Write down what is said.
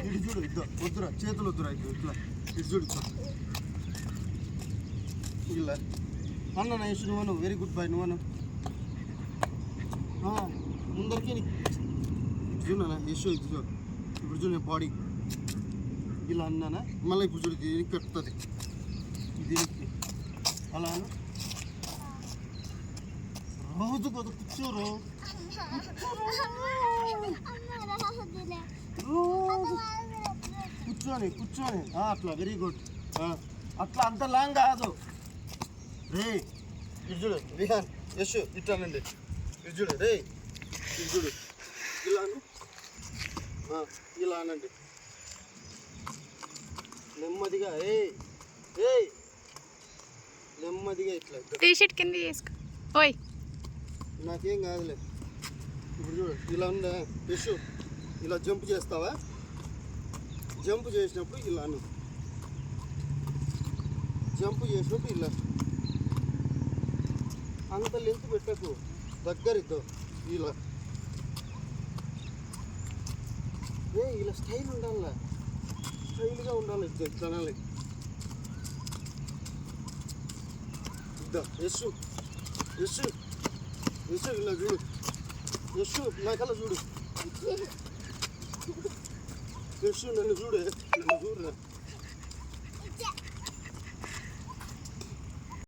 ఇటు చూడు, ఇద్దా వద్దురా, చేతులు వద్దురా, ఇట్లా ఇటు చూడు ఇలా అన్న యశు నువ్వు వెరీ గుడ్ బాయ్ నువ్వు ముందరికి చూడనా యశు ఇది చూడు ఇప్పుడు చూడు బాడీ ఇలా అన్నానా మళ్ళీ ఇప్పుడు చూడు దీనికి కట్టుతుంది దీనికి అలా అన్న రోజు కొద్ది కూర్చోరు కూర్చొని అట్లా వెరీ గుడ్ అట్లా అంత లాంగ్ కాదు రే ఇటు చూడు రిహాన్ యశు ఇట్లానండి ఇటు చూడు రే ఇటు చూడు ఇలా అనండి నెమ్మదిగా నెమ్మదిగా ఇట్లా టీషర్ట్ కింద చేసుకో ఓయ్ నాకేం కాదులే ఇప్పుడు చూడు ఇలా ఉందా యశు ఇలా జంప్ చేస్తావా జంప్ చేసినప్పుడు ఇలా అను జంప్ చేసినప్పుడు ఇలా అంత లెంత్ పెట్టకు దగ్గరిద్దో ఇలా ఇలా స్టైల్ ఉండాలి స్టైల్గా ఉండాలి జనాలి ఇద్దా యశు యశు యశు ఇలా చూడు యశు నాకల్లా చూడు యశు నన్ను చూడు చూడరా